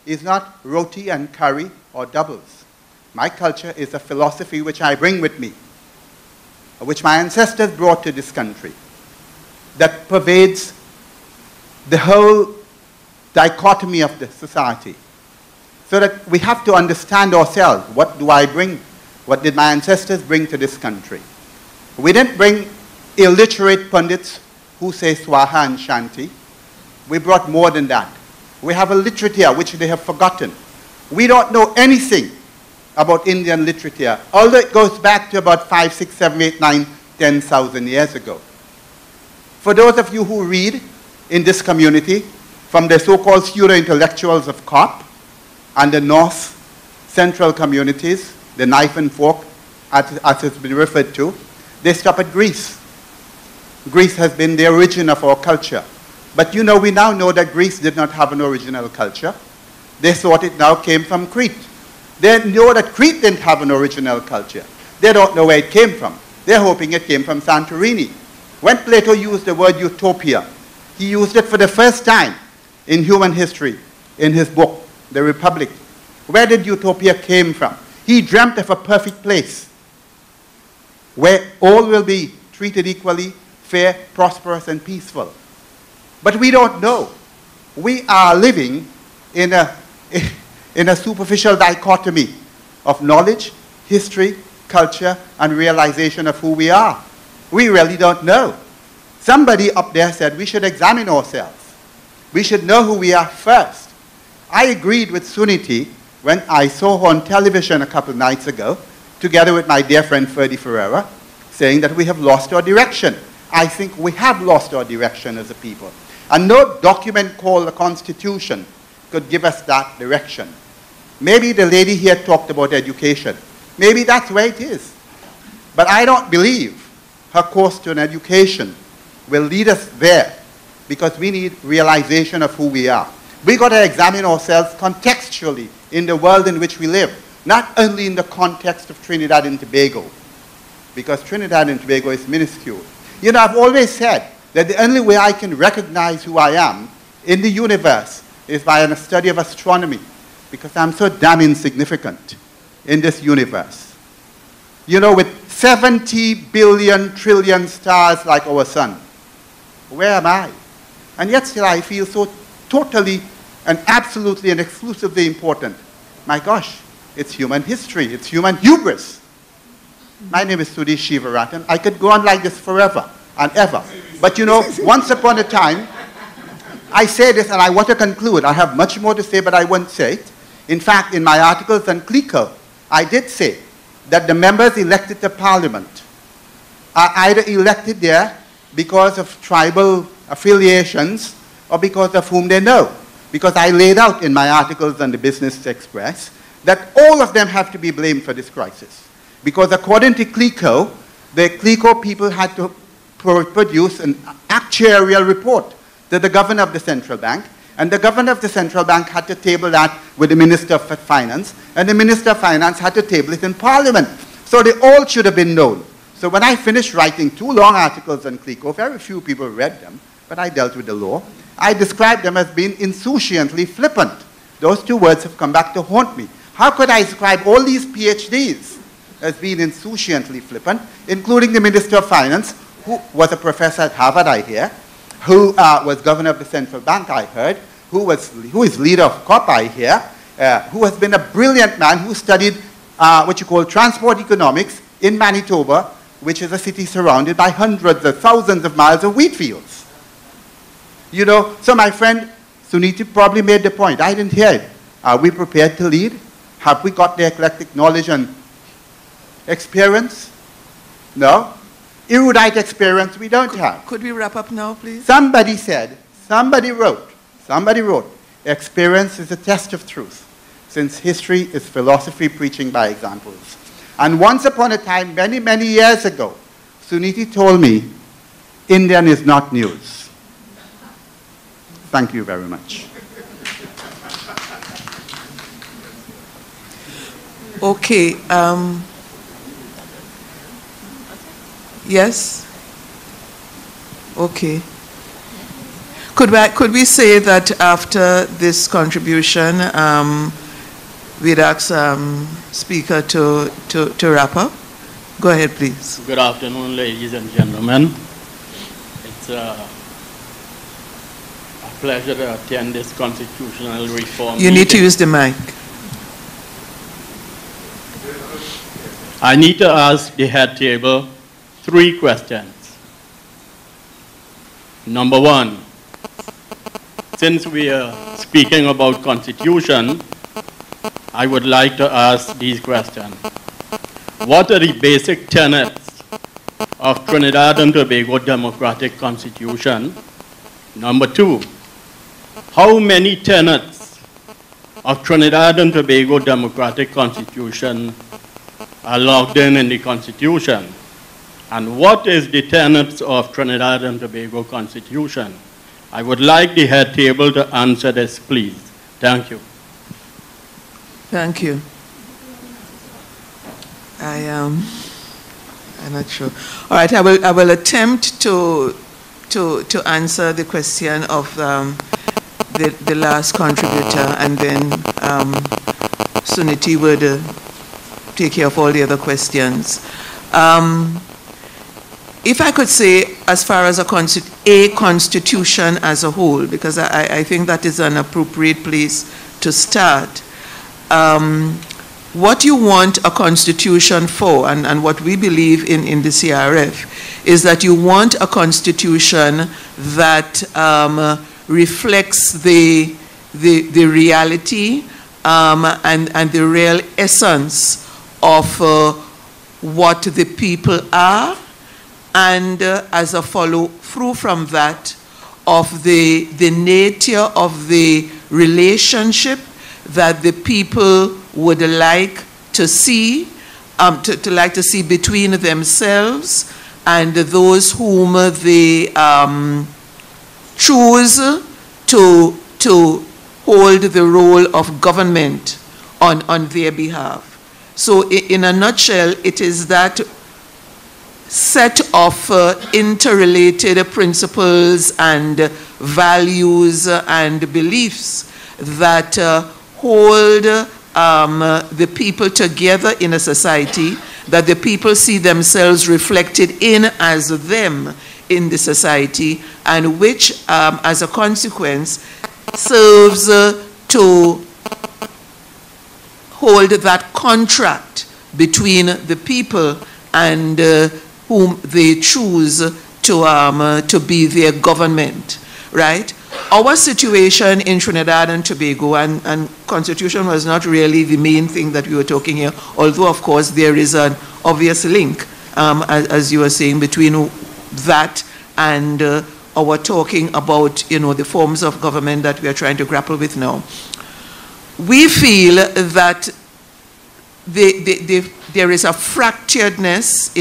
is not roti and curry or doubles. My culture is a philosophy which I bring with me, which my ancestors brought to this country, that pervades the whole dichotomy of the society. So that we have to understand ourselves. What do I bring? What did my ancestors bring to this country? We didn't bring illiterate pundits who say Swaha and Shanti. We brought more than that. We have a literature which they have forgotten. We don't know anything about Indian literature, although it goes back to about 5, 6, 7, 8, 9, 10,000 years ago. For those of you who read in this community, from the so-called pseudo-intellectuals of COP and the North Central communities, the knife and fork, as has been referred to, they stop at Greece. Greece has been the origin of our culture. But you know, we now know that Greece did not have an original culture. They thought it now came from Crete. They know that Crete didn't have an original culture. They don't know where it came from. They're hoping it came from Santorini. When Plato used the word utopia, he used it for the first time in human history in his book, The Republic. Where did utopia came from? He dreamt of a perfect place where all will be treated equally, fair, prosperous, and peaceful. But we don't know. We are living in a superficial dichotomy of knowledge, history, culture, and realization of who we are. We really don't know. Somebody up there said we should examine ourselves. We should know who we are first. I agreed with Suniti when I saw her on television a couple of nights ago, together with my dear friend Ferdy Ferreira, saying that we have lost our direction. I think we have lost our direction as a people. And no document called the Constitution could give us that direction. Maybe the lady here talked about education. Maybe that's where it is. But I don't believe her course on education will lead us there, because we need realization of who we are. We've got to examine ourselves contextually in the world in which we live, not only in the context of Trinidad and Tobago, because Trinidad and Tobago is minuscule. You know, I've always said that the only way I can recognize who I am in the universe is by a study of astronomy, because I'm so damn insignificant in this universe. You know, with 70 billion trillion stars like our sun, where am I? And yet still I feel so totally and absolutely and exclusively important. My gosh, it's human history, it's human hubris. My name is Sudhi Shivaratan. I could go on like this forever and ever. But you know, once upon a time, I say this and I want to conclude. I have much more to say, but I won't say it. In fact, in my articles on CLICO, I did say that the members elected to Parliament are either elected there because of tribal affiliations or because of whom they know. Because I laid out in my articles on the Business Express that all of them have to be blamed for this crisis. Because according to CLICO, the CLICO people had to produce an actuarial report to the governor of the central bank, and the governor of the central bank had to table that with the Minister of Finance, and the Minister of Finance had to table it in Parliament. So they all should have been known. So when I finished writing 2 long articles on CLICO, very few people read them, but I dealt with the law. I described them as being insouciantly flippant. Those 2 words have come back to haunt me. How could I describe all these PhDs as being insouciantly flippant, including the Minister of Finance, who was a professor at Harvard, I hear, who was governor of the central bank, I heard, who is leader of COP, I hear, who has been a brilliant man who studied what you call transport economics in Manitoba, which is a city surrounded by hundreds of thousands of miles of wheat fields. You know, so my friend Suniti probably made the point. I didn't hear it. Are we prepared to lead? Have we got the eclectic knowledge and experience? No. Erudite experience we don't have. Could we wrap up now, please? Somebody said, somebody wrote, experience is a test of truth, since history is philosophy preaching by examples. And once upon a time, many, many years ago, Suniti told me, Indian is not news. Thank you very much. Okay. Yes? Okay. Could we say that after this contribution, we'd ask Speaker to wrap up? Go ahead, please. Good afternoon, ladies and gentlemen. It's a pleasure to attend this constitutional reform You need to use the mic. I need to ask the head table 3 questions. Number 1, since we are speaking about constitution, I would like to ask these questions. What are the basic tenets of Trinidad and Tobago Democratic Constitution? Number 2, how many tenets of Trinidad and Tobago Democratic Constitution are logged in the Constitution? And what is the tenets of Trinidad and Tobago Constitution? I would like the head table to answer this, please. Thank you. Thank you. I'm not sure. All right, I will attempt to answer the question of the last contributor, and then Suniti would take care of all the other questions. If I could say, as far as a constitution as a whole, because I think that is an appropriate place to start. What you want a constitution for, and what we believe in the CRF, is that you want a constitution that reflects the reality and the real essence of what the people are, and as a follow-through from that, of the nature of the relationship that the people would like to see, to see between themselves and those whom they choose to hold the role of government on their behalf. So in a nutshell, it is that set of interrelated principles and values and beliefs that hold the people together in a society, that the people see themselves reflected in as them in the society, and which, as a consequence, serves to hold that contract between the people and whom they choose to be their government, right? Our situation in Trinidad and Tobago, and constitution was not really the main thing that we were talking here, although of course there is an obvious link, as you were saying, between that and our talking about, the forms of government that we are trying to grapple with now. We feel that there is a fracturedness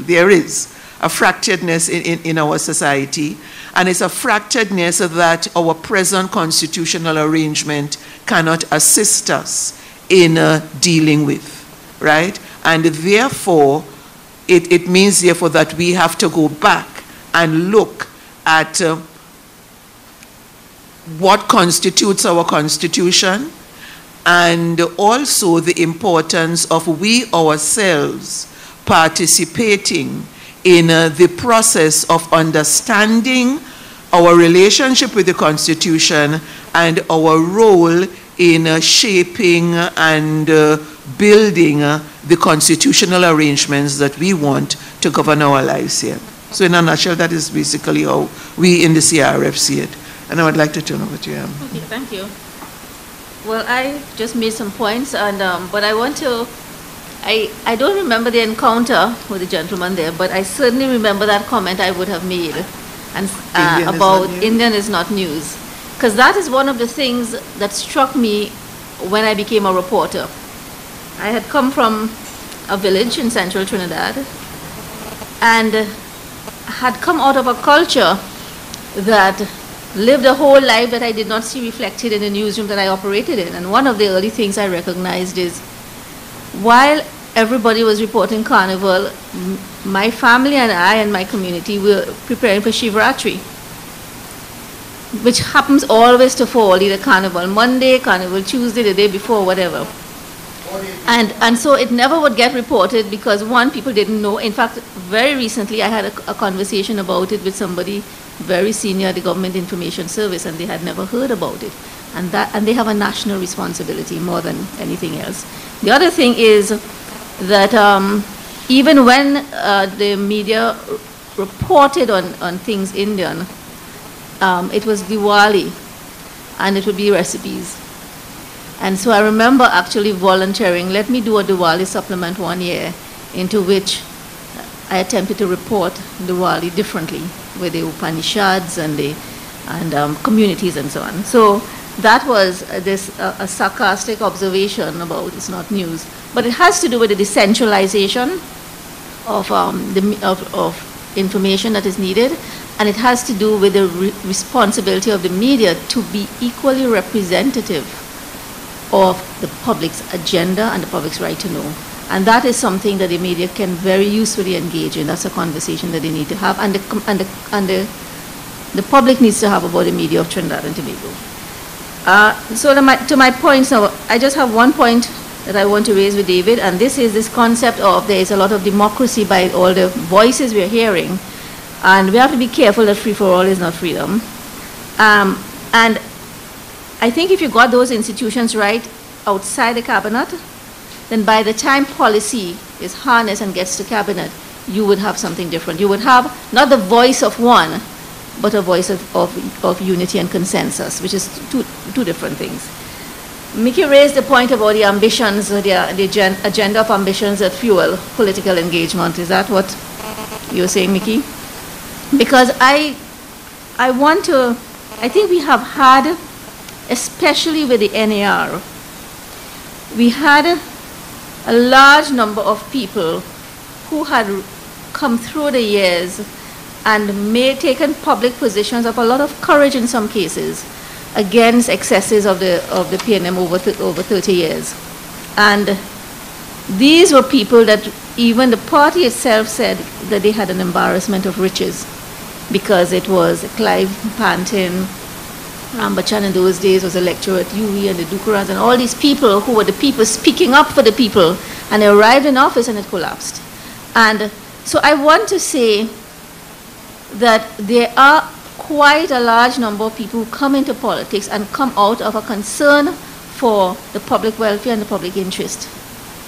there is a fracturedness in our society, and it's a fracturedness that our present constitutional arrangement cannot assist us in dealing with, right? And therefore, it means therefore that we have to go back and look at what constitutes our constitution, and also the importance of we ourselves participating in the process of understanding our relationship with the Constitution and our role in shaping and building the constitutional arrangements that we want to govern our lives here. So in a nutshell, that is basically how we in the CRF see it. And I would like to turn over to you. Okay, thank you. Well, I just made some points, and but I want to, I don't remember the encounter with the gentleman there, but I certainly remember that comment I would have made, and about Indian is not news, because that is one of the things that struck me when I became a reporter. I had come from a village in central Trinidad, and had come out of a culture that lived a whole life that I did not see reflected in the newsroom that I operated in. And one of the early things I recognized is, while everybody was reporting Carnival, my family and I and my community were preparing for Shivratri. which happens always to fall, either Carnival Monday, Carnival Tuesday, the day before, whatever. And so it never would get reported because, one, people didn't know. In fact, very recently I had a conversation about it with somebody very senior at the Government Information Service, and they had never heard about it. And they have a national responsibility more than anything else. The other thing is that even when the media reported on things Indian, it was Diwali, and it would be recipes. And so I remember actually volunteering, let me do a Diwali supplement one year, into which I attempted to report Diwali differently, with the Upanishads and communities and so on. So that was a sarcastic observation about, it's not news, but it has to do with the decentralization of information that is needed, and it has to do with the responsibility of the media to be equally representative of the public's agenda and the public's right to know. And that is something that the media can very usefully engage in. That's a conversation that they need to have, and the public needs to have about the media of Trinidad and Tobago. So to my points now, I just have one point that I want to raise with David, and this is this concept of there is a lot of democracy by all the voices we're hearing, and we have to be careful that free-for-all is not freedom. And I think if you got those institutions right outside the cabinet, then by the time policy is harnessed and gets to cabinet, you would have something different. You would have not the voice of one, but a voice of unity and consensus, which is two different things. Mickey raised the point about the ambitions, the agenda of ambitions that fuel political engagement. Is that what you're saying, Mickey? Because I think we have had, especially with the NAR, we had a large number of people who had come through the years and taken public positions of a lot of courage in some cases against excesses of the PNM over 30 years. And these were people that even the party itself said that they had an embarrassment of riches, because it was Clive Pantin, Rambachan in those days was a lecturer at UWI, and the Dukurans, and all these people who were the people speaking up for the people, and they arrived in office and it collapsed. And so I want to say that there are quite a large number of people who come into politics and come out of a concern for the public welfare and the public interest.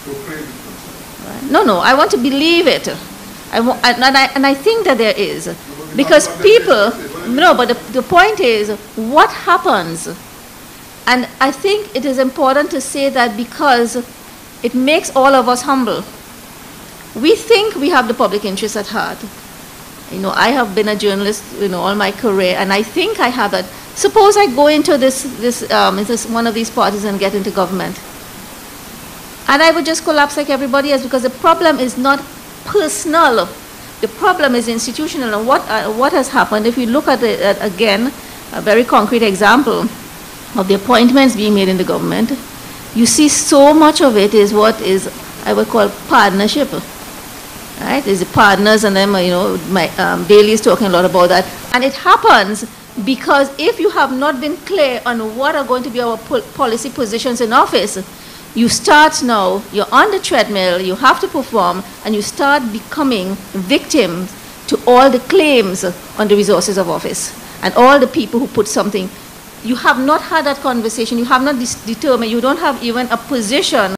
Right? No, I want to believe it. And I think that there is. Because people, no, but the point is, what happens? And I think it is important to say that because it makes all of us humble. We think we have the public interest at heart. You know, I have been a journalist, all my career, and I think I have that. Suppose I go into this one of these parties and get into government, and I would just collapse like everybody else, because the problem is not personal. The problem is institutional. And what has happened, if you look at it again, a very concrete example of the appointments being made in the government, you see so much of it is what is, I would call, partnership. Right? There's the partners, and then, Bailey is talking a lot about that. And it happens because if you have not been clear on what are going to be our policy positions in office, you start now, you're on the treadmill, you have to perform, and you start becoming victims to all the claims on the resources of office and all the people who put something. You have not had that conversation, you have not determined, you don't have even a position